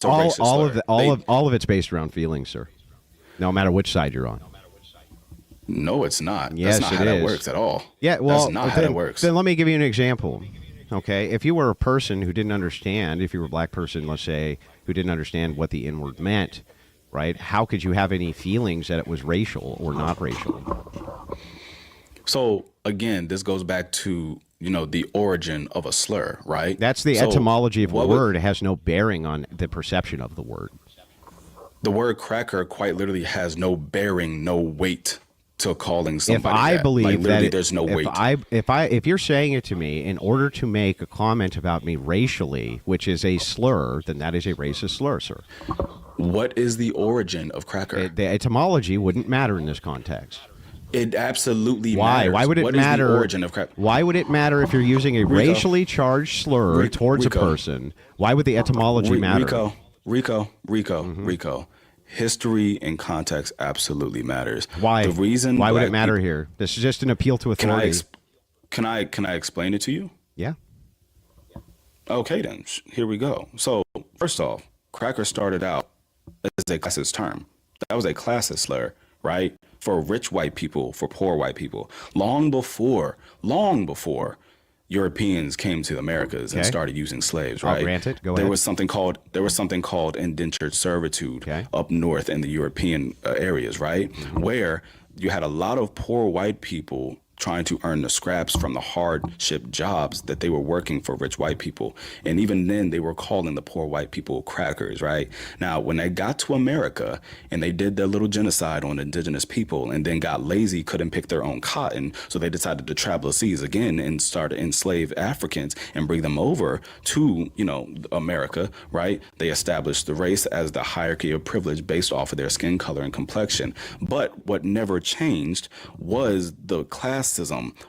So racist slur. All of it's based around feelings, sir. No matter which side you're on. No, it's not. Yes, That's not it how that is. works at all. Yeah, well, that's not how that works. Then let me give you an example. Okay, if you were a person who didn't understand, if you were a black person, let's say, who didn't understand what the N word meant, right? How could you have any feelings that it was racial or not racial? So again, this goes back to, the origin of a slur, right? That's the etymology of a word. It has no bearing on the perception of the word. The word cracker quite literally has no bearing, no weight to calling somebody. If I believe that there's no weight. If you're saying it to me in order to make a comment about me racially, which is a slur, then that is a racist slur, sir. What is the origin of cracker? The etymology wouldn't matter in this context. It absolutely matters. Why would it matter? Is the origin of cracker? Why would it matter if you're using a racially charged slur towards a person? Why would the etymology matter? Rico. History and context absolutely matters. Why? The reason why would it matter here? This is just an appeal to authority. Can I explain it to you? Yeah. Okay, then here we go. So first off, cracker started out as a classist term. That was a classist slur, right? For rich white people, for poor white people. Long before Europeans came to the Americas and started using slaves, right? Granted. Go there ahead. was something called indentured servitude up north in the European areas, right? Mm-hmm. Where you had a lot of poor white people trying to earn the scraps from the hardship jobs that they were working for rich white people. And even then they were calling the poor white people crackers, right? Now, when they got to America and they did their little genocide on indigenous people and then got lazy, couldn't pick their own cotton, so they decided to travel the seas again and start to enslave Africans and bring them over to, America, right? They established the race as the hierarchy of privilege based off of their skin color and complexion. But what never changed was the classism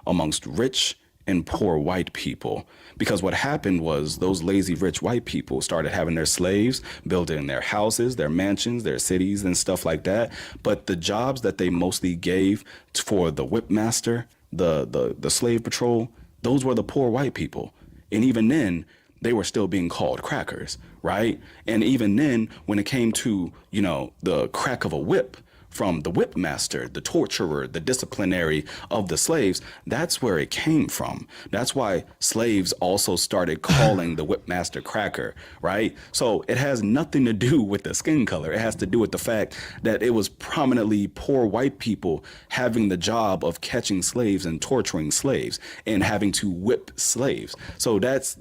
amongst rich and poor white people. Because what happened was those lazy rich white people started having their slaves building their houses, their mansions, their cities and stuff like that. But the jobs that they mostly gave for the whip master, the slave patrol, those were the poor white people. And even then, they were still being called crackers, right? And even then, when it came to, the crack of a whip, from the whip master, the torturer, the disciplinary of the slaves, that's where it came from. That's why slaves also started calling the whip master cracker, right? So it has nothing to do with the skin color. It has to do with the fact that it was prominently poor white people having the job of catching slaves and torturing slaves and having to whip slaves. So that's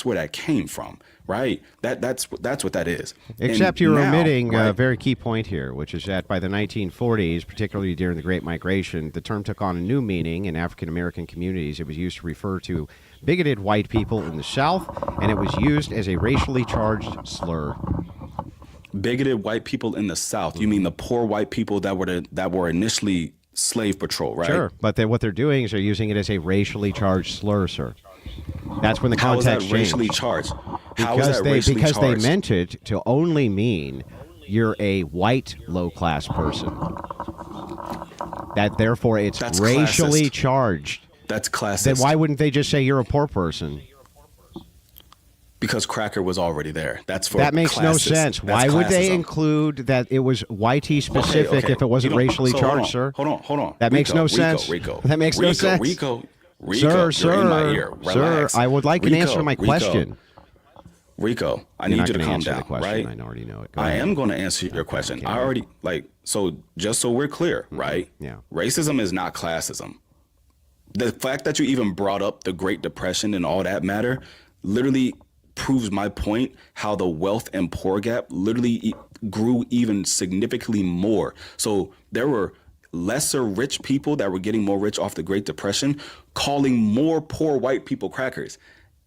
where that came from. Right. That's what that is. Except you're omitting a very key point here, which is that by the 1940s, particularly during the Great Migration, the term took on a new meaning in African American communities. It was used to refer to bigoted white people in the South, and it was used as a racially charged slur. Bigoted white people in the South. You mean the poor white people that were initially slave patrol, right? Sure, but what they're doing is they're using it as a racially charged slur, sir. That's when the context changed. How is that racially charged? Because they meant it to only mean you're a white low-class person. That therefore it's racially charged. That's classist. Then why wouldn't they just say you're a poor person? Because cracker was already there. That's for that makes classist. No sense. Why would they include that it was YT specific if it wasn't racially charged, sir? Hold on. That makes no sense. Rico. That makes no sense. Rico, sir, in my ear. Relax. Sir, I would like an answer to my question. Rico, I need you to calm down, right? I already know it. I am going to answer your question. I already, so just so we're clear, right? Yeah. Racism is not classism. The fact that you even brought up the Great Depression and all that matter literally proves my point, how the wealth and poor gap literally grew even significantly more. So there were lesser rich people that were getting more rich off the Great Depression, calling more poor white people crackers.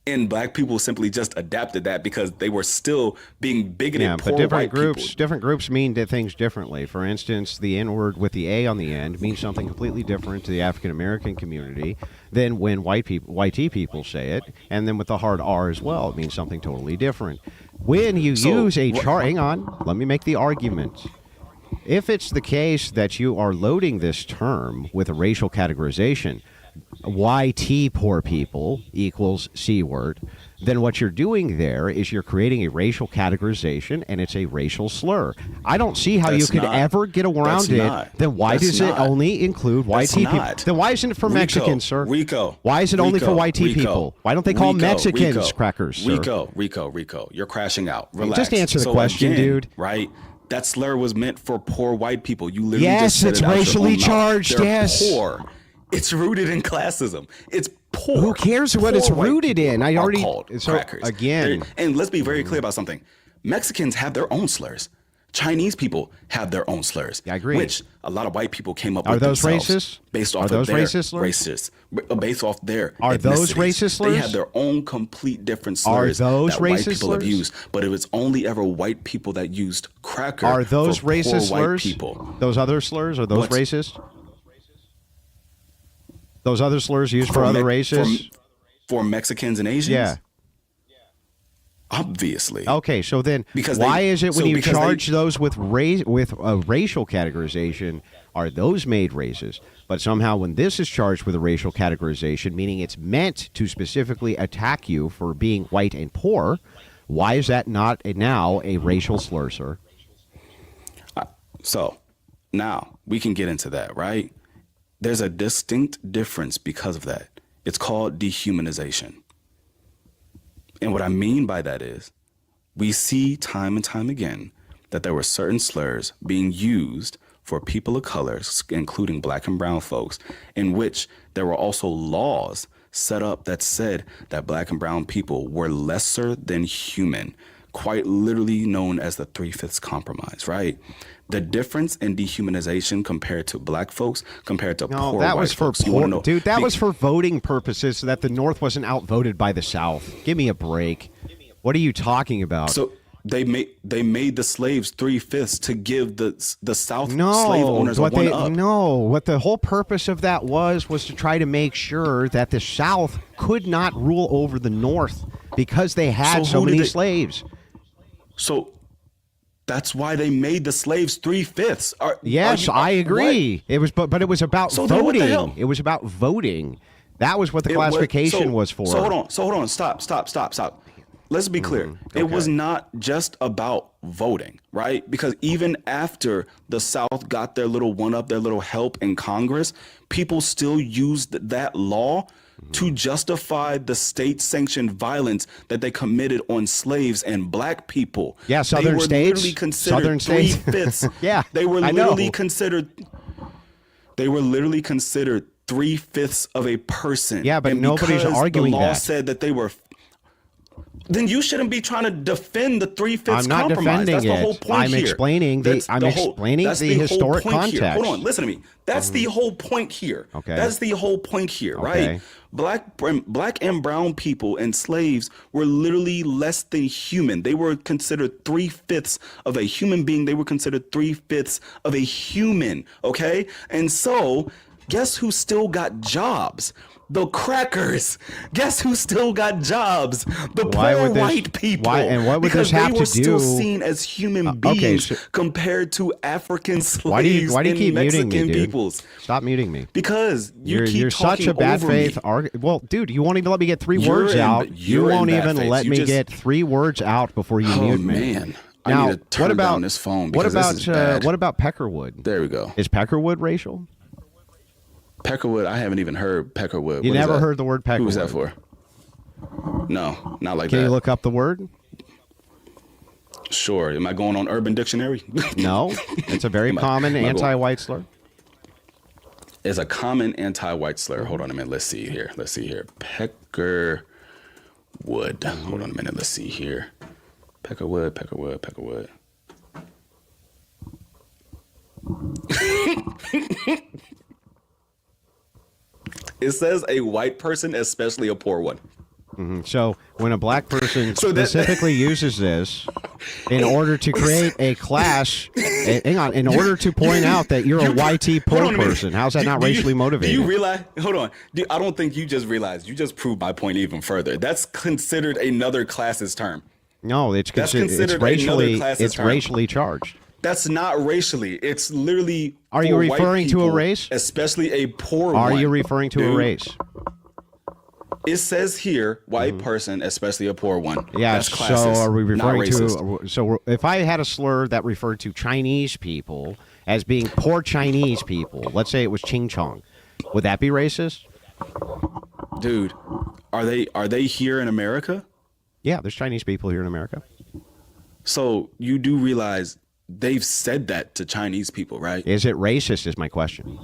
And black people simply just adapted that because they were still being bigoted poor white people. Different groups mean things differently. For instance, the N-word with the A on the end means something completely different to the African American community than when white people say it, and then with the hard R as well, it means something totally different. When you use a chart, hang on, let me make the argument. If it's the case that you are loading this term with a racial categorization, YT poor people equals C word, then what you're doing there is you're creating a racial categorization, and it's a racial slur. I don't see how you could ever get around it. Then why does it only include YT people? Then why isn't it for Mexicans, sir? Why is it only for YT people? Why don't they call Mexicans crackers, sir? Rico, you're crashing out. Relax. Just answer the question, dude. Right? That slur was meant for poor white people. You literally yes, just said it's it out racially your own mouth. charged. They're yes, poor. It's rooted in classism. It's poor. Who cares what it's rooted in? I already called crackers. Again. And let's be very clear about something. Mexicans have their own slurs. Chinese people have their own slurs. Yeah, I agree. Which a lot of white people came up Are with those themselves racist? based off Are those of their racist slurs? based off their Are those ethnicities. racist slurs? They have their own complete different slurs those that white racist people have slurs? used. But it was only ever white people that used cracker. Are those for racist poor white slurs? people. Those other slurs are those racist? Those other slurs used for other races? For Mexicans and Asians? Yeah. Obviously. Okay, so then why is it when you charge those with a racial categorization, are those made racist? But somehow when this is charged with a racial categorization, meaning it's meant to specifically attack you for being white and poor, why is that not now a racial slur, sir? So now we can get into that, right? There's a distinct difference because of that. It's called dehumanization. And what I mean by that is we see time and time again that there were certain slurs being used for people of color, including black and brown folks, in which there were also laws set up that said that black and brown people were lesser than human, quite literally known as the 3/5 compromise, right? The difference in dehumanization compared to black folks, compared to poor white folks. Dude, that was for voting purposes so that the North wasn't outvoted by the South. Give me a break. What are you talking about? So they made the slaves 3/5 to give the South slave owners a one-up. No, what the whole purpose of that was to try to make sure that the South could not rule over the North because they had so many slaves. So that's why they made the slaves 3/5. Yes, I agree. It was, but it was about voting. It was about voting. That was what the classification was for. So hold on. Stop. Let's be clear. It was not just about voting, right? Because even after the South got their little one-up, their little help in Congress, people still used that law to justify the state-sanctioned violence that they committed on slaves and black people. Yeah, southern states. Southern states. 3/5. Yeah, they were literally considered 3/5 of a person. Yeah, but nobody's arguing that. The law said that they were. Then you shouldn't be trying to defend the 3/5 compromise. I'm not defending That's the whole point I'm here. Explaining the historic context. Hold on, listen to me. That's the whole point here. Okay. That's the whole point here, right? Black and brown people and slaves were literally less than human. They were considered 3/5 of a human being. They were considered 3/5 of a human. Okay, and so guess who still got jobs? The crackers. Guess who still got jobs? The poor white people. And what would this have to do? Because they were still seen as human beings compared to African slaves why do you keep Mexican muting me, dude? peoples. Stop muting me. Because you're such a bad faith. Well, dude, you won't even let me get three words out. You won't even let me get 3 words out before you mute me. Oh man. Now, I need to turn down this phone because this is bad. What about Peckerwood? There we go. Is Peckerwood racial? Peckerwood, I haven't even heard Peckerwood. You never heard the word Peckerwood? Who was that for? No, not like that. Can you look up the word? Sure. Am I going on Urban Dictionary? No. It's a very common anti-white slur. It's a common anti-white slur. Hold on a minute. Let's see here. Peckerwood. Hold on a minute. Let's see here. Peckerwood. It says a white person, especially a poor one. Mm-hmm. So when a black person specifically uses this in order to create a clash, in order to point out that you're a YT poor person, how's that not racially motivated? Do you realize? Hold on. I don't think you just realized. You just proved my point even further. That's considered another classist term. No, it's racially charged. That's not racially. It's literally. Are you referring to a race? Especially a poor one. Are you referring to a race? It says here, white person, especially a poor one. Yeah, that's classist, so are we not referring racist. to? So if I had a slur that referred to Chinese people as being poor Chinese people, let's say it was Ching Chong, would that be racist? Dude, are they here in America? Yeah, there's Chinese people here in America. So you do realize they've said that to Chinese people, right? Is it racist? Is my question.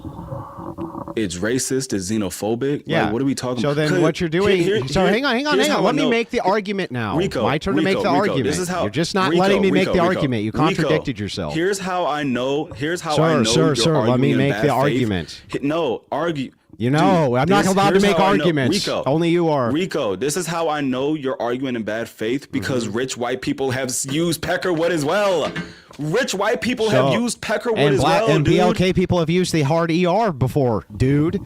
It's racist, it's xenophobic. Yeah. Like, what are we talking so about? then what you're doing... hang on. Let me make the argument now. Rico, my turn to make the argument. This is how, you're just not letting me make the argument. You contradicted yourself. Here's how I know. Sir, let me make the argument. No, argue. You know, Dude, I'm not allowed to make arguments. Rico, only you are. Rico, this is how I know you're arguing in bad faith, because rich white people have used Peckerwood as well. Rich white people have used Peckerwood as well, and dude. BLK people have used the hard ER before, dude.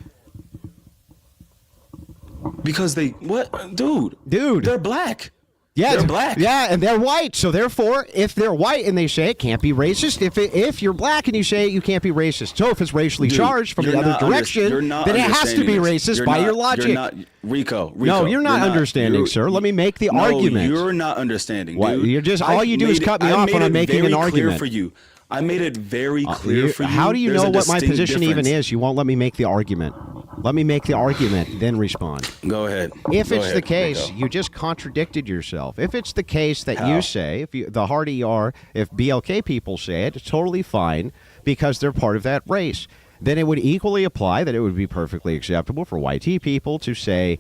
Because dude, they're black. Yeah, they're black. Yeah, and they're white. So therefore, if they're white and they say it, can't be racist. If you're black and you say it, you can't be racist. So if it's racially charged from the other direction, then it has to be racist by your logic. Rico. No, you're not understanding, sir. Let me make the argument. You're not understanding, dude. What, you're just all you do is cut me off when I'm making an argument. For you. I made it very clear for you. How do you know what my position even is? You won't let me make the argument. Let me make the argument, then respond. Go ahead. If it's the case, you just contradicted yourself. If it's the case that you say, the hard ER, if BLK people say it, it's totally fine because they're part of that race. Then it would equally apply that it would be perfectly acceptable for YT people to say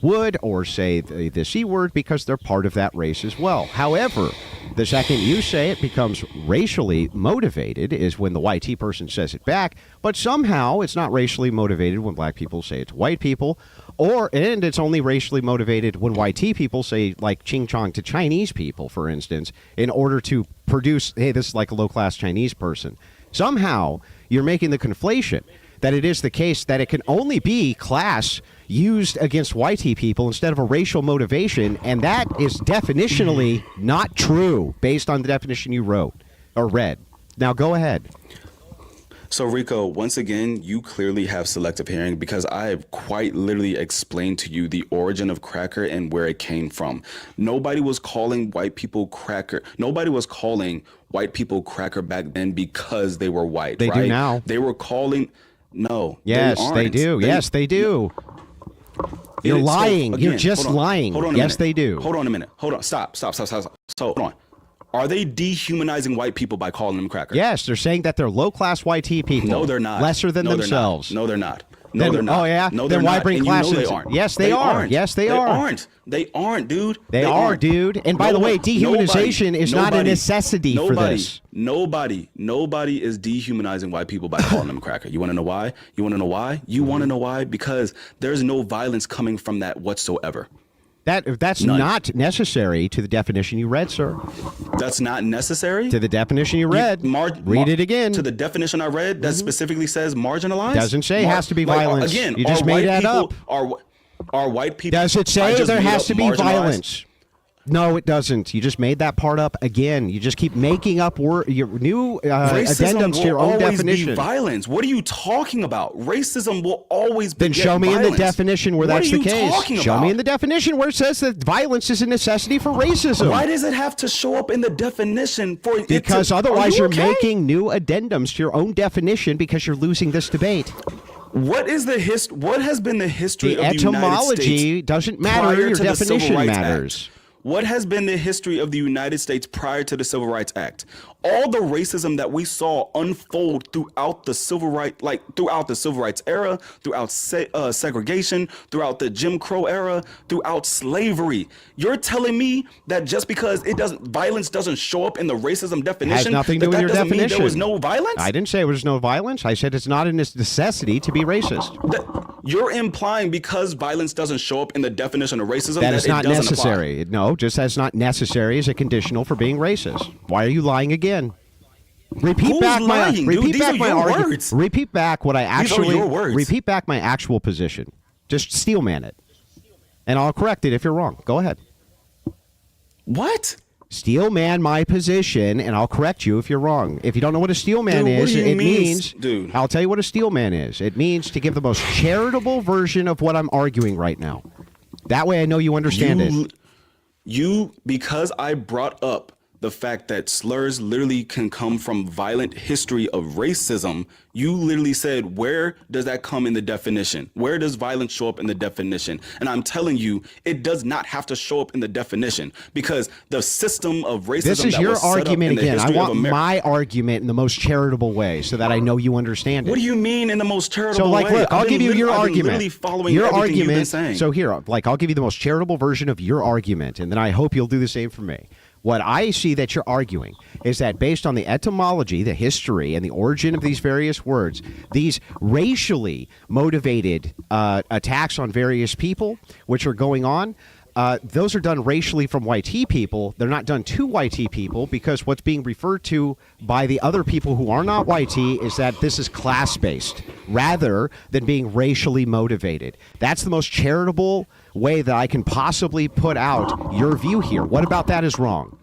would or say the C word because they're part of that race as well. However, the second you say it becomes racially motivated is when the YT person says it back, but somehow it's not racially motivated when black people say it to white people, and it's only racially motivated when YT people say like Ching Chong to Chinese people, for instance, in order to produce, hey, this is like a low-class Chinese person. Somehow, you're making the conflation that it is the case that it can only be class used against YT people instead of a racial motivation, and that is definitionally not true based on the definition you wrote or read. Now go ahead. So, Rico, once again, you clearly have selective hearing because I have quite literally explained to you the origin of cracker and where it came from. Nobody was calling white people cracker. Nobody was calling white people cracker back then because they were white. They right? do now. They were calling. No. Yes, they do. Yes, they do. You're lying. So, again, you're just lying. Hold on a yes, minute. they do. Hold on a minute. Hold on. Stop. So, hold on. Are they dehumanizing white people by calling them crackers? Yes, they're saying that they're low-class YT people. No, they're not. Lesser than themselves. No, they're not. No, they're not. Oh, yeah? No, then they're why not. bring And class you know into they aren't. Yes, they are. Aren't. Yes, they are. They aren't, dude. They are, dude. And by the way, dehumanization is not a necessity for this. Nobody is dehumanizing white people by calling them cracker. You want to know why? You want to know why? Because there's no violence coming from that whatsoever. That's None. not necessary to the definition you read, sir. That's not necessary? To the definition you read. Read it again. To the definition I read that specifically says marginalized? Doesn't say it has to be violence. Again, you just made that up. Are white people... Does it say there has to be violence? No, it doesn't. You just made that part up again. You just keep making up your new addendums to your own definition. Be violence. What are you talking about? Racism will always be Then show me violence. in the definition where that's the case. Show me in the definition where it says that violence is a necessity for racism. Why does it have to show up in the definition for it? Because otherwise you're making new addendums to your own definition because you're losing this debate. What is the What has been the history of the United States? The etymology doesn't matter. Your definition matters. What has been the history of the United States prior to the Civil Rights Act? All the racism that we saw unfold throughout the civil rights era, throughout segregation, throughout the Jim Crow era, throughout slavery. You're telling me that just because violence doesn't show up in the racism definition, has nothing to do with your definition. Mean there was no violence? I didn't say there was no violence. I said it's not a necessity to be racist. You're implying because violence doesn't show up in the definition of racism that it's not necessary. Apply. No, just as not necessary is a conditional for being racist. Why are you lying again? Repeat back what I actually repeat back my actual position. Just Steelman it. And I'll correct it if you're wrong. Go ahead. What? Steelman my position and I'll correct you if you're wrong. If you don't know what a steelman is, it means I'll tell you what a steelman is. It means to give the most charitable version of what I'm arguing right now. That way I know you understand it. Because I brought up the fact that slurs literally can come from violent history of racism, you literally said, where does that come in the definition? Where does violence show up in the definition? And I'm telling you, it does not have to show up in the definition, because the system of racism This is that your was set up argument in the again. I history of want my argument in the most charitable way so that I know you understand it. What do you mean in the most charitable So, like, way? look, I'll give you your I've been argument. literally following Your everything you've been argument. saying. So here, like, I'll give you the most charitable version of your argument, and then I hope you'll do the same for me. What I see that you're arguing is that based on the etymology, the history, and the origin of these various words, these racially motivated attacks on various people, which are going on, those are done racially from YT people. They're not done to YT people, because what's being referred to by the other people who are not YT is that this is class-based rather than being racially motivated. That's the most charitable way that I can possibly put out your view here. What about that is wrong?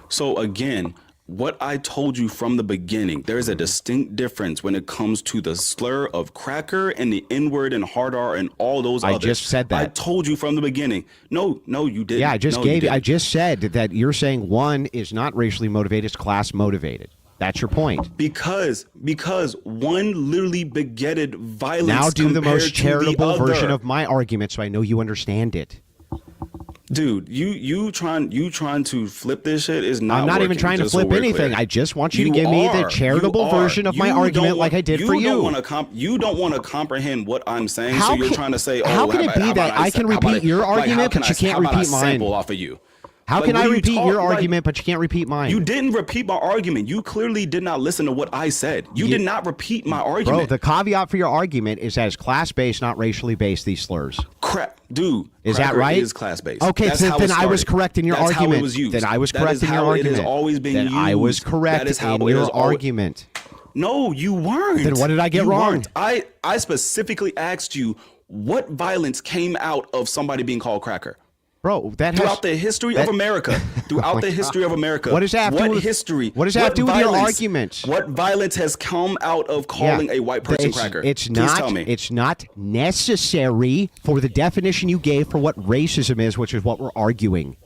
So again, what I told you from the beginning, there's a distinct difference when it comes to the slur of cracker and the N-word and hard R and all those others. I just said that. I told you from the beginning. No, you didn't. Yeah, I just No, gave you. I didn't. just said that you're saying one is not racially motivated; it's class motivated. That's your point. Because one literally begetted violence. Now do the compared most to charitable the other. version of my argument, so I know you understand it. Dude, you trying to flip this shit is not. I'm not even working, trying to just so flip we're anything. clear. I just want you to give me the charitable version of my argument, like I did for you. You don't want to comprehend what I'm saying, How so you're can- trying to say, "Oh, how can it be that I can repeat your argument, but you can't repeat mine? Sample off of you. How Like, can what I are you repeat your like, argument, but you can't repeat mine? You didn't repeat my argument. You clearly did not listen to what I said. You did not repeat my argument. Bro, the caveat for your argument is that it's class-based, not racially based, these slurs. Crap, dude. Is that cracker right? Is class-based. Okay, That's so how then it I was started. correct in your That's argument. How it was used. Then I was That correct is in your how argument. It has always been then used. I was correct That is how in it your has always- argument. No, you weren't. Then what did I get You wrong? weren't. I specifically asked you what violence came out of somebody being called cracker. Bro, that has... Throughout the history of America. Throughout the history of America. What does that have to do with- history? what does that have to do with your violence- argument? What violence has come out of calling a white person cracker? It's Please not, tell me. It's not necessary for the definition you gave for what racism is, which is what we're arguing.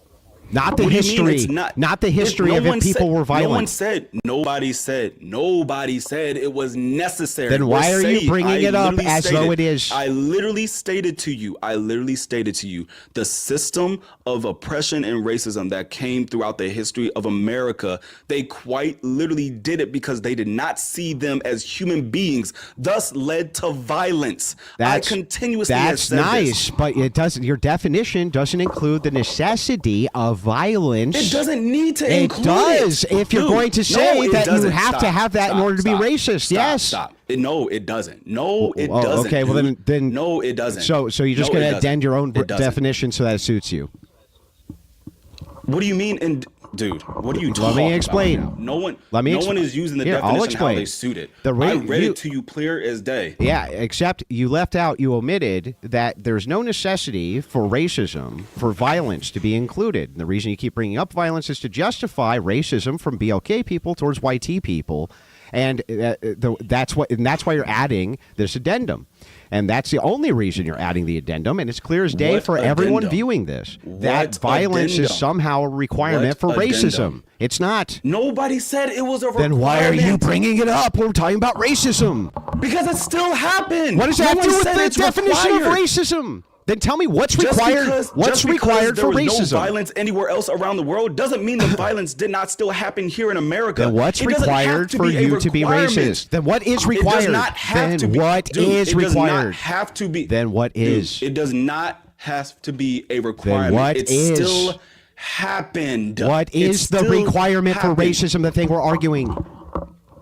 Not the What do you mean history. it's Not the history No of if one people said- were violent. Nobody said it was necessary. Then why We're are you saying- bringing I it up literally as though it is? I literally stated to you the system of oppression and racism that came throughout the history of America. They quite literally did it because they did not see them as human beings, thus led to violence. I continuously have That's said nice, this. but it doesn't. Your definition doesn't include the necessity of violence. It doesn't need to It include does. If you're Dude, going to no, say it that you doesn't. have to Stop, have that in stop, order to be stop, racist. stop, Yes. Stop. No, it doesn't. No, it Oh, doesn't. okay, well, dude. then No, it doesn't. So you're just No, going it to doesn't. addend your own It doesn't. definition so that it suits you. What do you mean? And dude, what are you talking Let about? me explain. Now? No one is using the Here, I'll definition how explain. they suit it. The I read it to you clear as day. Yeah, except you omitted that there's no necessity for racism, for violence to be included. And the reason you keep bringing up violence is to justify racism from BLK people towards YT people. And that's why you're adding this addendum. And that's the only reason you're adding the addendum. And it's clear as day What for everyone addendum? viewing this What that violence addendum? is somehow a requirement What for racism. addendum? It's not. Nobody said it was a requirement. Then why are you bringing it up? We're talking about racism. Because it still happened. What does that No have to do one with said the it's definition of required. racism? Then tell me what's Just required. because- What's just because required there for was racism? No violence anywhere else around the world doesn't mean the violence did not still happen here in America. Then what's It doesn't have required to for be a you to be requirement. racist? Then what is It required? does not have Then to be. what Dude, is it does not required? have to be. Then what Dude, is? It does not have to be a requirement. what it is? still happened. What It is the still requirement for happened. racism? The thing we're arguing.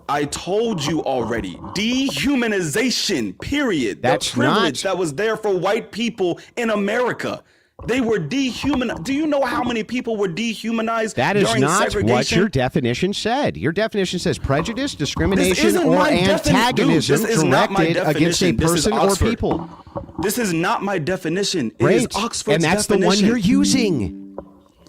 I told you already. Dehumanization, period. That's the privilege not- that was there for white people in America. They were dehumanized. Do you know how many people were dehumanized That is during not segregation? what your definition said. Your definition says prejudice, discrimination, isn't or my antagonism Dude, this is not my directed against a definition. This is person or Oxford. people. This is not my definition. It Great. is Oxford's And that's definition. the one you're using.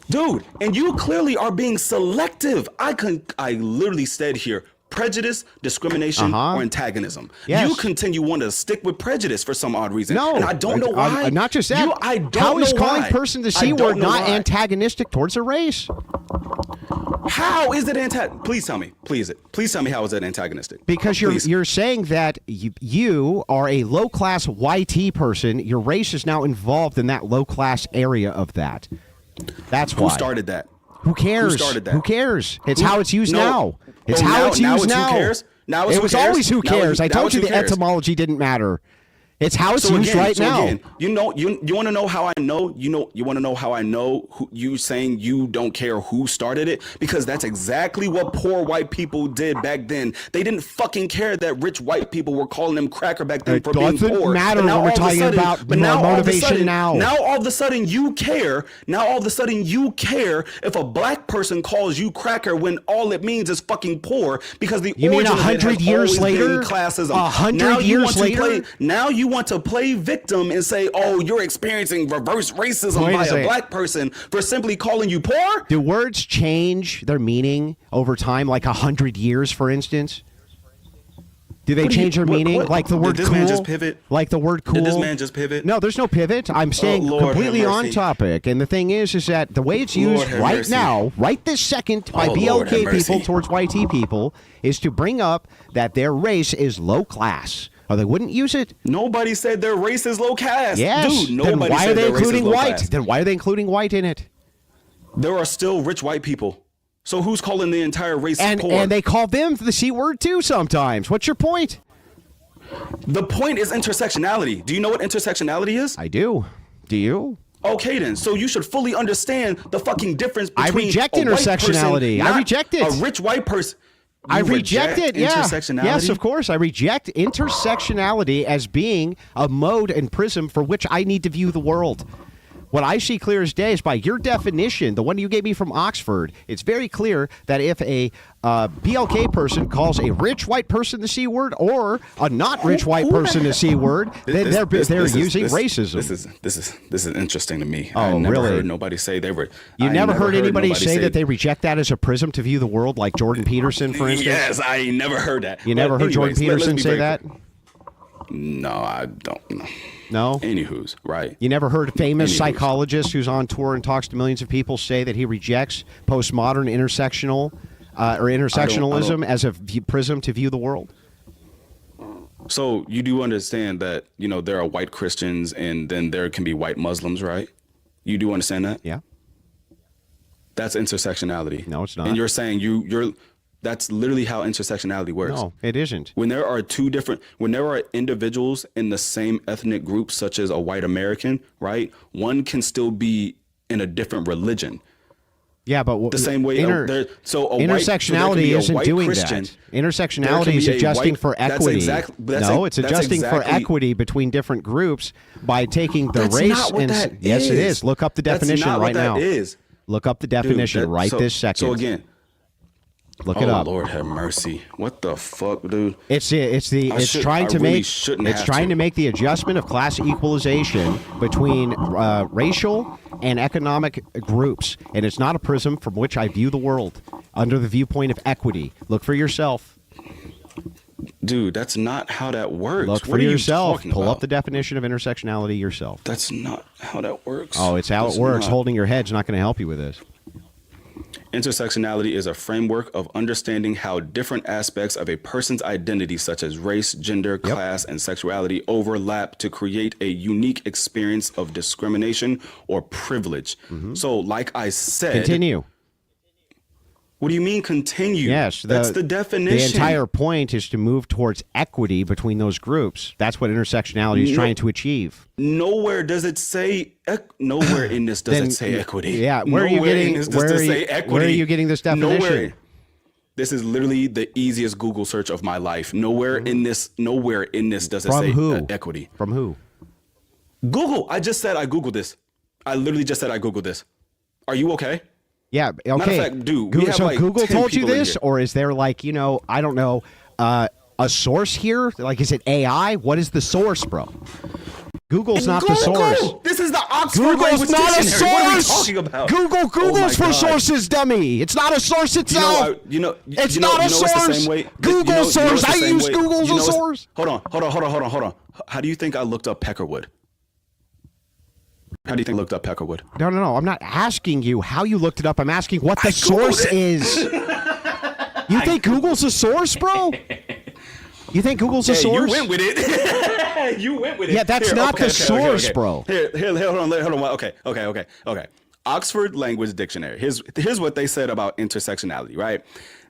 Dude, and you clearly are being selective. I literally said here, prejudice, discrimination, or antagonism. Yes. You continue wanting to stick with prejudice for some odd reason. No, and I don't know why. Not just that. I don't How is know calling why. person the C word not why. antagonistic towards a race? How is it Please tell me. Please tell me how is it antagonistic? Because you're saying that you are a low class YT person. Your race is now involved in that low class area of that. That's why. Who started that? Who cares? Who started that? Who cares? It's how it's used now. It's how it's now used it's now. Who cares? Now it's it was who cares? always who cares. I told you the cares. etymology didn't matter. It's how it's used right now. Again, you want to know how I know? You want to know how I know you saying you don't care who started it? Because that's exactly what poor white people did back then. They didn't fucking care that rich white people were calling them cracker back then for being poor. It doesn't matter when we're talking about motivation now. Now all of a sudden you care. Now all of a sudden you care if a black person calls you cracker when all it means is fucking poor, because the you mean origin 100 years later? Classism. 100 years later? Now you want to play victim and say, oh, you're experiencing reverse racism by a black person for simply calling you poor? Do words change their meaning over time, like 100 years, for instance? Do they change their meaning? Like the word did this cool? Man just pivot? Like the word cool? Did this man just pivot? No, there's no pivot. I'm staying completely on topic. And the thing is that the way it's used right now, right this second, by BLK people towards YT people, is to bring up that their race is low class. Or they wouldn't use it. Nobody said their race is low caste. Yes. Dude, nobody then why said are they their race is including low white? caste. Then why are they including white in it? There are still rich white people. So who's calling the entire race poor? And they call them the C word too sometimes. What's your point? The point is intersectionality. Do you know what intersectionality is? I do. Do you? Okay then, so you should fully understand the fucking difference between I reject a white intersectionality. person, I reject it. A rich white person. I reject it, yeah. Intersectionality? Yes, of course. I reject intersectionality as being a mode and prism for which I need to view the world. What I see clear as day is by your definition, the one you gave me from Oxford, it's very clear that if a BLK person calls a rich white person the C word or a not rich white person the C word, then they're using racism. This is interesting to me. Oh, I never really? heard nobody say they were. You never heard anybody say that they reject that as a prism to view the world, like Jordan Peterson, for instance? Yes, I never heard that. You never heard Jordan Peterson say that? No, I don't know. No? Anywho's, right. You never heard a famous psychologist who's on tour and talks to millions of people say that he rejects postmodern intersectional or intersectionalism as a prism to view the world? So you do understand that, there are white Christians and then there can be white Muslims, right? You do understand that? Yeah. That's intersectionality. No, it's not. And you're saying you're that's literally how intersectionality works. No, it isn't. When there are individuals in the same ethnic group, such as a white American, right? One can still be in a different religion. Yeah, but the same way. Intersectionality isn't doing Christian, that. Intersectionality is adjusting for equity. It's adjusting for equity between different groups by taking the race. Yes, it is. Look up the definition right now. Look up the definition this second. So again. Look it up. Oh Lord have mercy! What the fuck, dude? It's trying to make the adjustment of class equalization between racial and economic groups, and it's not a prism from which I view the world under the viewpoint of equity. Look for yourself. Dude, that's not how that works. Look for yourself. Pull up the definition of intersectionality yourself. That's not how that works. Oh, it's how it works. Holding your head's not going to help you with this. Intersectionality is a framework of understanding how different aspects of a person's identity, such as race, gender, class, and sexuality, overlap to create a unique experience of discrimination or privilege. So, like I said... Continue. What do you mean continue? Yes. That's the definition. The entire point is to move towards equity between those groups. That's what intersectionality is trying to achieve. Nowhere does it say nowhere in this does it say equity. Yeah, where are you getting this definition? Nowhere. This is literally the easiest Google search of my life. Nowhere in this does it say equity. From who? Google. I just said I Googled this. I literally just said I Googled this. Are you okay? Yeah, okay. Matter of fact, dude, Google told you this, or is there I don't know, a source here? Like, is it AI? What is the source, bro? Google's not the source. This is the Oxford Google's Language not a Dictionary. What are we source. talking about? Google's for God. sources, dummy. It's not a source itself. It's not a source. It's the same way. Google source. I use Google as a source. Hold on. How do you think I looked up Peckerwood? How do you think I looked up Peckerwood? No. I'm not asking you how you looked it up. I'm asking what the source is. You think Google's a source, bro? You think Google's a source? You went with it. You went with it. Yeah, that's not the source, bro. Here, hold on. Okay. Oxford Language Dictionary. Here's what they said about intersectionality, right?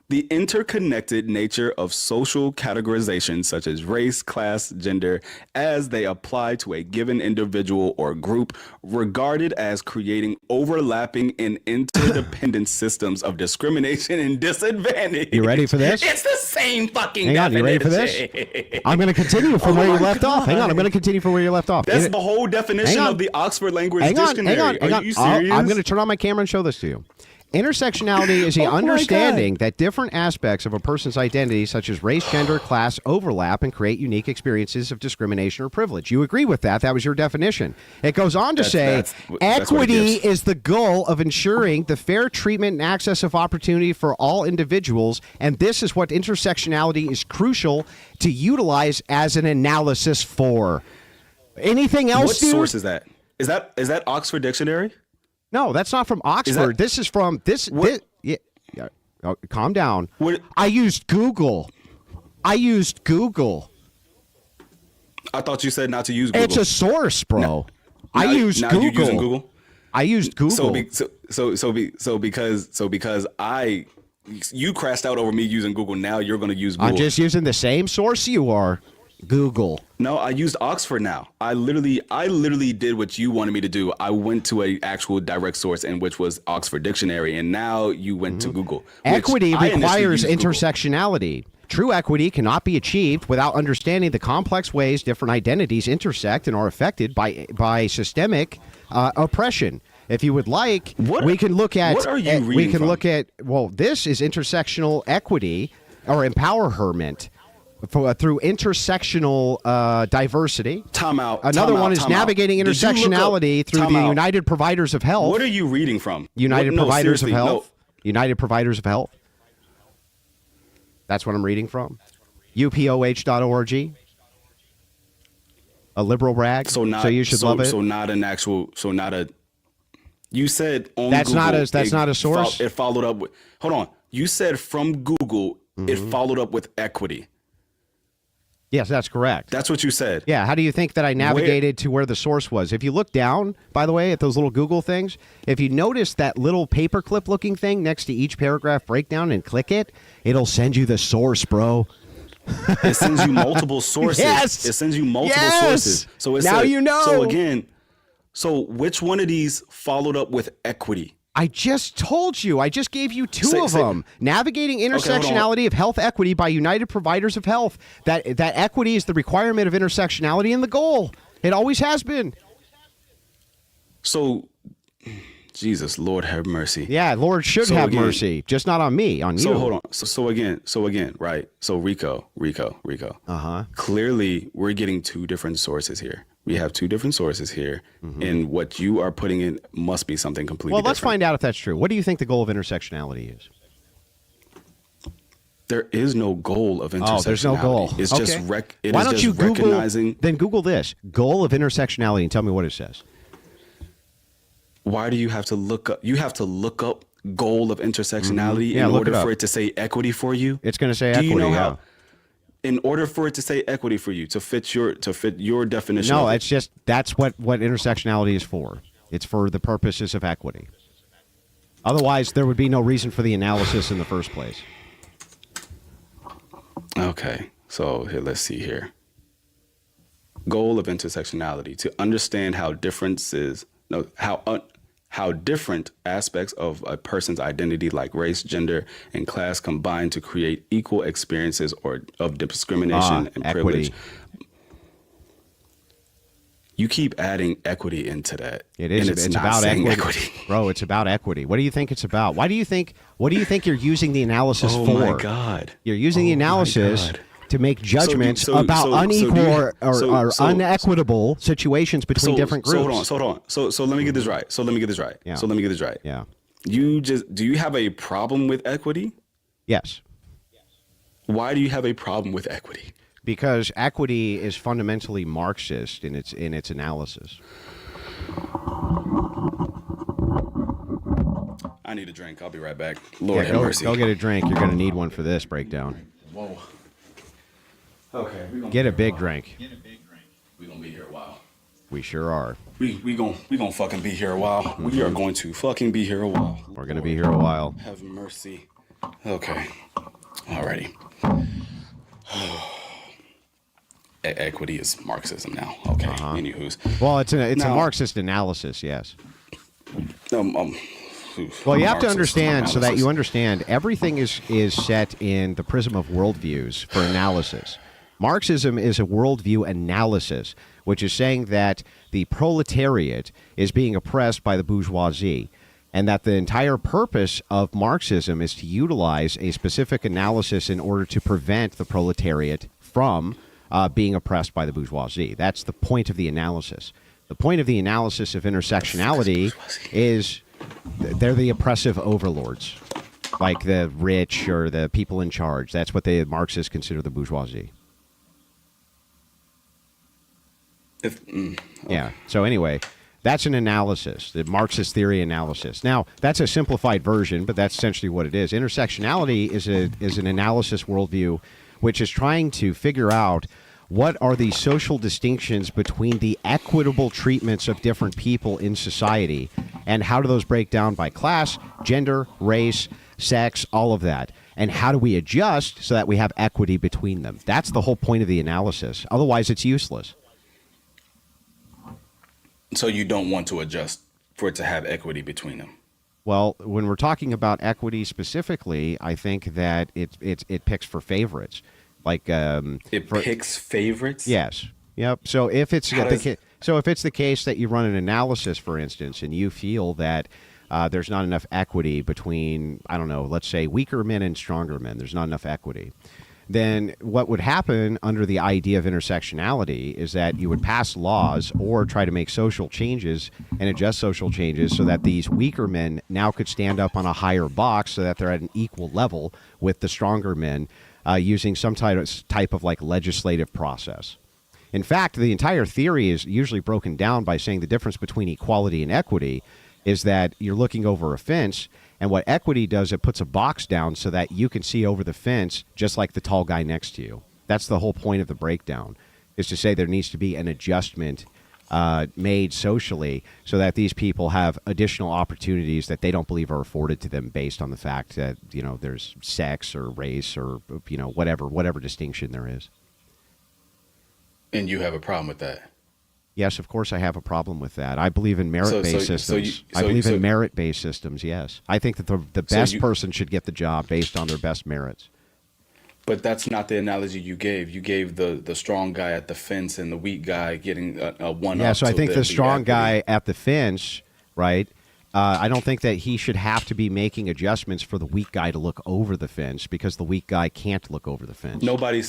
The interconnected nature of social categorizations such as race, class, gender, as they apply to a given individual or group, regarded as creating overlapping and interdependent systems of discrimination and disadvantage. You ready for this? It's the same fucking Hang on, you ready for this? I'm going to continue from where you left off. Hang on, I'm going to continue from where you left off. That's the whole definition of the Oxford Language Dictionary. Hang on. Are you serious? I'm going to turn on my camera and show this to you. Intersectionality is the understanding that different aspects of a person's identity, such as race, gender, class, overlap and create unique experiences of discrimination or privilege. You agree with that? That was your definition. It goes on to say, equity is the goal of ensuring the fair treatment and access of opportunity for all individuals, and this is what intersectionality is crucial to utilize as an analysis for. Anything else, What source is that? Is that Oxford Dictionary? No, that's not from Oxford. This is from this. Calm down. I used Google. I thought you said not to use Google. It's a source, bro. I used Google. You using Google? I used Google. Because you crashed out over me using Google. Now you're going to use Google. I'm just using the same source you are. Google. No, I used Oxford now. I literally did what you wanted me to do. I went to an actual direct source, and which was Oxford Dictionary, and now you went to Google. Equity requires intersectionality. True equity cannot be achieved without understanding the complex ways different identities intersect and are affected by systemic oppression. If you would like, we can look at. What are you reading from? Look at. Well, this is intersectional equity or empowerment. Through intersectional diversity. Another one is navigating intersectionality through the United Providers of Health. What are you reading from? United Providers of Health. United Providers of Health. That's what I'm reading from. UPOH.org. A liberal rag. So you should love it. So not an actual. So not a. You said on that's Google. That's not a source. It followed up with. Hold on. You said from Google. It followed up with equity. Yes, that's correct. That's what you said. Yeah. How do you think that I navigated to where the source was? If you look down, by the way, at those little Google things, if you notice that little paperclip looking thing next to each paragraph breakdown and click it, it'll send you the source, bro. It sends you multiple sources. Yes. It sends you multiple sources. So it's now you know. So again, which one of these folled up with equity? I just told you. I just gave you two of them. Navigating intersectionality of health equity by United Providers of Health. That equity is the requirement of intersectionality and the goal. It always has been. So, Jesus, Lord have mercy. Yeah, Lord should have mercy. Just not on me, on you. So hold on. So again, right. So Rico. Uh-huh. Clearly, we're getting two different sources here. We have two different sources here, and what you are putting in must be something completely different. Well, let's find out if that's true. What do you think the goal of intersectionality is? There is no goal of intersectionality. Oh, there's no goal. It's okay. just Why don't you recognizing. Then Google this, goal of intersectionality, and tell me what it says. Why do you have to look up? You have to look up goal of intersectionality in order for it to say equity for you? It's going to say equity, Do you know how? In order for it to say equity for you, to fit your definition. No, it's just that's what intersectionality is for. It's for the purposes of equity. Otherwise, there would be no reason for the analysis in the first place. Okay, so here, let's see here. Goal of intersectionality: to understand how how different aspects of a person's identity, like race, gender, and class, combine to create equal experiences of discrimination and privilege. You keep adding equity into that. It is. It's about equity. Bro, it's about equity. What do you think it's about? What do you think you're using the analysis for? Oh my God. You're using the analysis to make judgments so about unequal do you- or so- unequitable situations between different groups. So hold on. So let me get this right. Yeah. So let me get this right. Yeah. Do you have a problem with equity? Yes. Why do you have a problem with equity? Because equity is fundamentally Marxist in its analysis. I need a drink. I'll be right back. Lord have mercy. Go get a drink. You're going to need one for this breakdown. Whoa. Okay. Get a big drink. We're going to be here a while. We sure are. We gonna fucking be here a while. We are going to fucking be here a while. We're going to be here a while. Have mercy. Okay. Alrighty. Equity is Marxism now. Okay. Anywho's. Well, it's a Now- Marxist analysis, yes. Well, you have to Marxist understand, so that analysis. you understand, everything is set in the prism of worldviews for analysis. Marxism is a worldview analysis, which is saying that the proletariat is being oppressed by the bourgeoisie, and that the entire purpose of Marxism is to utilize a specific analysis in order to prevent the proletariat from being oppressed by the bourgeoisie. That's the point of the analysis. The point of the analysis of intersectionality is they're the oppressive overlords, like the rich or the people in charge. That's what the Marxists consider the bourgeoisie. Yeah. So anyway, that's an analysis, the Marxist theory analysis. Now, that's a simplified version, but that's essentially what it is. Intersectionality is an analysis worldview which is trying to figure out what are the social distinctions between the equitable treatments of different people in society, and how do those break down by class, gender, race, sex, all of that. And how do we adjust so that we have equity between them? That's the whole point of the analysis. Otherwise, it's useless. So you don't want to adjust for it to have equity between them. Well, when we're talking about equity specifically, I think that it picks for favorites, like Picks favorites. Yes, yep. So if it's How does- if it's the case that you run an analysis, for instance, and you feel that there's not enough equity between, I don't know, let's say weaker men and stronger men, there's not enough equity, then what would happen under the idea of intersectionality is that you would pass laws or try to make social changes and adjust social changes so that these weaker men now could stand up on a higher box so that they're at an equal level with the stronger men, using some type of like legislative process. In fact, the entire theory is usually broken down by saying the difference between equality and equity is that you're looking over a fence, and what equity does, it puts a box down so that you can see over the fence just like the tall guy next to you. That's the whole point of the breakdown, is to say there needs to be an adjustment made socially so that these people have additional opportunities that they don't believe are afforded to them based on the fact that, you know, there's sex or race or, you know, whatever distinction there is. And you have a problem with that. Yes, of course, I have a problem with that. I believe in merit-based systems. I believe in merit-based systems, yes. I think that the best person should get the job based on their best merits. But that's not the analogy you gave. You gave the strong guy at the fence and the weak guy getting a one-up. Yeah, so I to think the strong equity. guy at the fence, right, I don't think that he should have to be making adjustments for the weak guy to look over the fence because the weak guy can't look over the fence. Nobody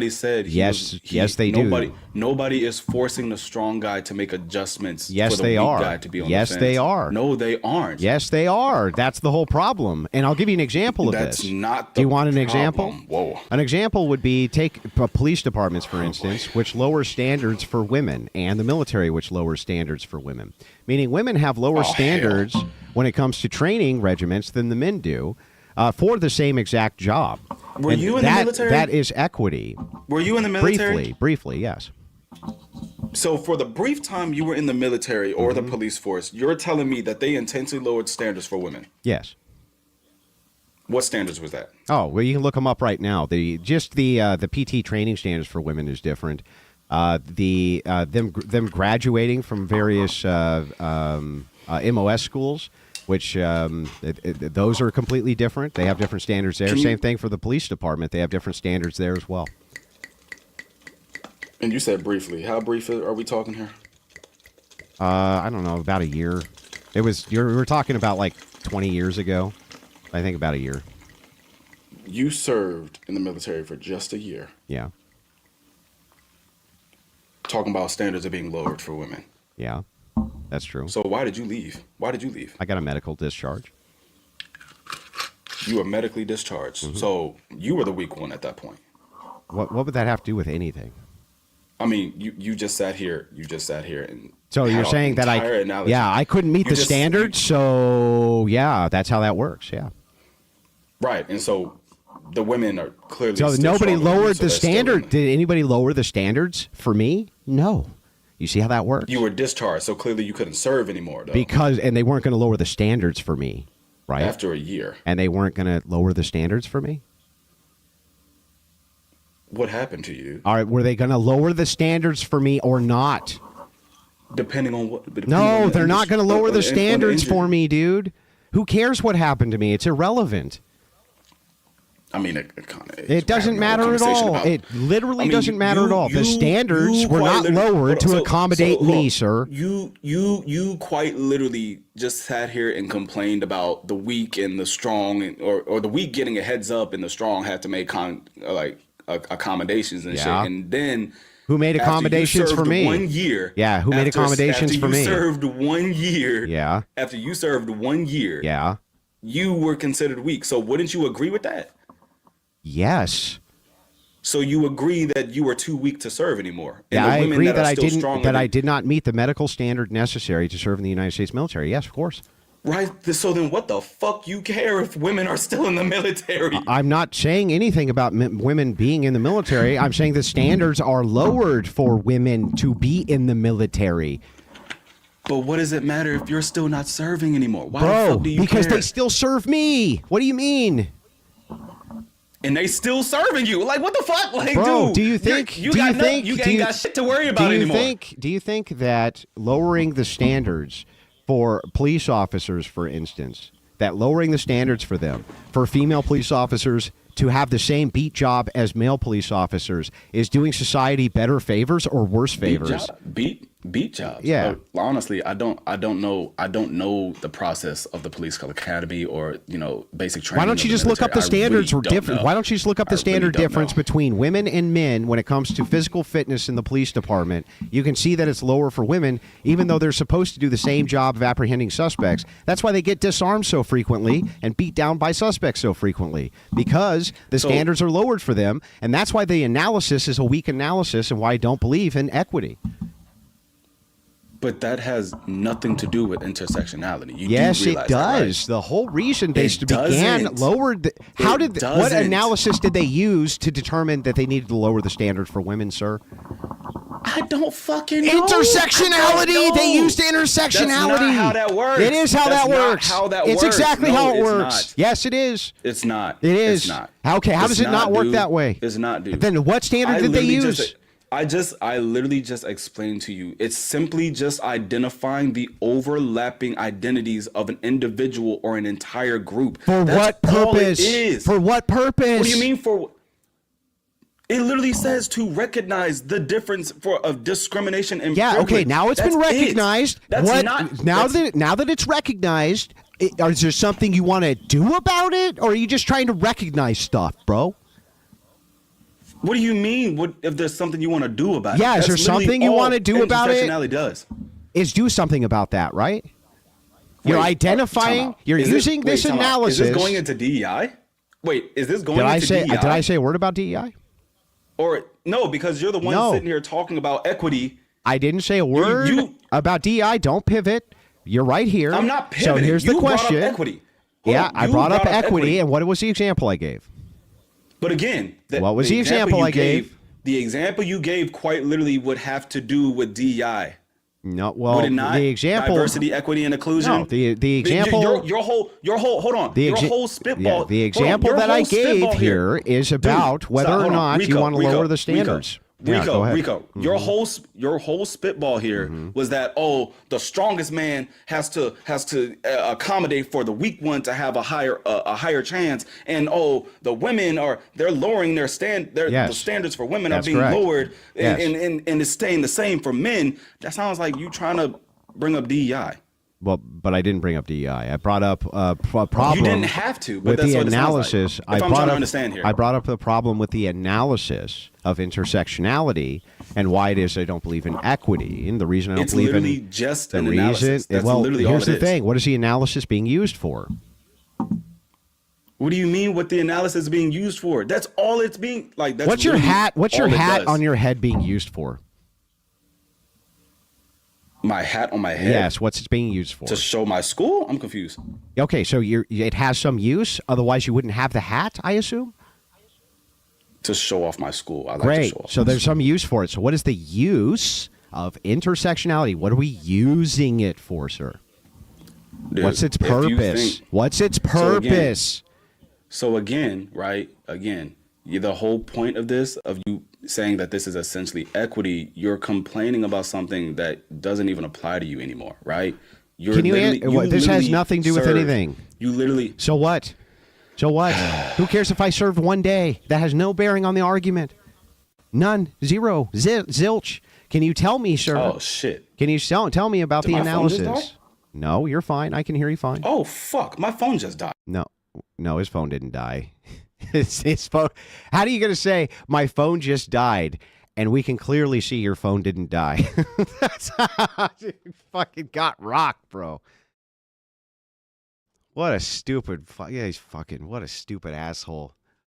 said. Yes, they do. Nobody is forcing the strong guy to make adjustments. Yes, for the they weak are. Guy to be on Yes, the fence. they are. No, they aren't. Yes, they are. That's the whole problem. And I'll give you an example of That's this. not the Do you want an problem. example? Whoa. An example would be take police departments, for instance, which lower standards for women, and the military, which lowers standards for women. Meaning women have lower standards when it comes to training regiments than the men do for the same exact job. Were And you in the military? That is equity. Were you in the military? Briefly, yes. So for the brief time you were in the military or Mm-hmm. the police force, you're telling me that they intentionally lowered standards for women. Yes. What standards was that? Oh, well, you can look them up right now. The PT training standards for women is different. Them graduating from various MOS schools, which those are completely different. They have different standards there. Same thing for the police department. They have different standards there as well. And you said briefly. How brief are we talking here? I don't know, about a year. We were talking about like 20 years ago. I think about a year. You served in the military for just a year. Yeah. Talking about standards are being lowered for women. Yeah. That's true. So why did you leave? Why did you leave? I got a medical discharge. You were medically discharged. So you were the weak one at that point. What would that have to do with anything? I mean, you just sat here. And So you're saying that I couldn't meet the standards. So yeah, that's how that works. Yeah. Right. And so the women are clearly. So still nobody stronger than you, lowered so the they're still standard. women. Did anybody lower the standards for me? No. You see how that works? You were discharged, so clearly you couldn't serve anymore, though. And they weren't going to lower the standards for me, right? After a year. And they weren't going to lower the standards for me? What happened to you? All right, were they going to lower the standards for me or not? Depending on what. No, they're not going to lower the standards for me, dude. Who cares what happened to me? It's irrelevant. I mean, it doesn't matter at all. It literally doesn't matter at all. The standards were not lowered to accommodate me, sir. You quite literally just sat here and complained about the weak and the strong, or the weak getting a heads up and the strong had to make accommodations and shit. And then who made accommodations for me? 1 year. Yeah, who made accommodations for me? After you served 1 year. Yeah. After you served 1 year. Yeah. You were considered weak. So wouldn't you agree with that? Yes. So you agree that you were too weak to serve anymore? And yeah, I agree that I did not meet the medical standard necessary to serve in the United States military. Yes, of course. Right. So then what the fuck you care if women are still in the military? I'm not saying anything about women being in the military. I'm saying the standards are lowered for women to be in the military. But what does it matter if you're still not serving anymore? Why the fuck do you because care? They still serve me. What do you mean? And they still serving you. Like, what the fuck? Like, bro, dude, do you think you ain't got shit to worry about anymore? Do you think that lowering the standards for police officers, for instance, that lowering the standards for them, for female police officers to have the same beat job as male police officers, is doing society better favors or worse favors? Beat jobs. Yeah. Honestly, I don't know the process of the police academy or basic training. Why don't you just look up the standards or different? Why don't you just look up the standard difference between women and men when it comes to physical fitness in the police department? You can see that it's lower for women, even though they're supposed to do the same job of apprehending suspects. That's why they get disarmed so frequently and beat down by suspects so frequently, because the standards are lowered for them, and that's why the analysis is a weak analysis and why I don't believe in equity. But that has nothing to do with intersectionality. Yes, it does. That, right? The whole reason they began lowered. What analysis did they use to determine that they needed to lower the standard for women, sir? I don't fucking know. Intersectionality. They used intersectionality. That's not how that works. It is how that works. It's exactly how it works. Not. Yes, it is. It's not. It is. It's not. Okay, how does it not work that way? It's not, dude. Then what standard did they use? I literally just explained to you. It's simply just identifying the overlapping identities of an individual or an entire group. For what purpose? For what purpose? What do you mean for? It literally says to recognize the difference of discrimination and privilege. Okay, now it's been recognized. Now that it's recognized, is there something you want to do about it, or are you just trying to recognize stuff, bro? What do you mean? What if there's something you want to do about it? Yeah, is there something you want to do about it? Intersectionality does. Is do something about that, right? You're identifying. You're using this analysis. Is this going into DEI? Wait, is this going into DEI? Did I say a word about DEI? Or no, because you're the one sitting here talking about equity. I didn't say a word about DEI. Don't pivot. You're right here. I'm not pivoting. So here's the question. Brought up equity. I brought up equity, and what was the example I gave? But again, what was the example I gave? The example you gave quite literally would have to do with DEI. No, well, would it not? The example, diversity, equity, and inclusion. No, the example, your whole hold on, your whole spitball. Yeah, the example that I gave here is about whether or not you want to lower the standards. Rico, your whole spitball here was that the strongest man has to accommodate for the weak one to have a higher chance, and the women they're lowering the standards for women are being lowered, and it's staying the same for men. That sounds like you trying to bring up DEI. Well, but I didn't bring up DEI. I brought up a problem. You didn't have to, but with that's the what analysis. It sounds like. If I'm trying to understand here. I brought up the problem with the analysis of intersectionality and why it is I don't believe in equity. And the reason I don't believe in literally just an analysis. That's literally all here's it the is. thing. What is the analysis being used for? What do you mean? What the analysis is being used for? That's all it's being like. That's What's your hat? What's your all it hat does. on your head being used for? My hat on my head. Yes. What's it being used for? To show my school. I'm confused. Okay, so it has some use. Otherwise, you wouldn't have the hat, I assume. To show off my school. I like Great. to show off. So there's some use for it. So what is the use of intersectionality? What are we using it for, sir? Dude, What's its if you purpose? think- What's its purpose? So again, right? Again, the whole point of this, of you saying that this is essentially equity, you're complaining about something that doesn't even apply to you anymore, right? You're Can you literally- an- this has literally nothing to do with serve- anything. You literally. So what? So what? Who cares if I served one day? That has no bearing on the argument. None. Zero. Zilch. Can you tell me, sir? Oh shit. Can you tell me about Did the my phone just analysis? die? No, you're fine. I can hear you fine. Oh fuck! My phone just died. No, his phone didn't die. his phone. How are you going to say my phone just died, and we can clearly see your phone didn't die? That's you fucking got rocked, bro. What a stupid. Yeah, he's fucking. What a stupid asshole.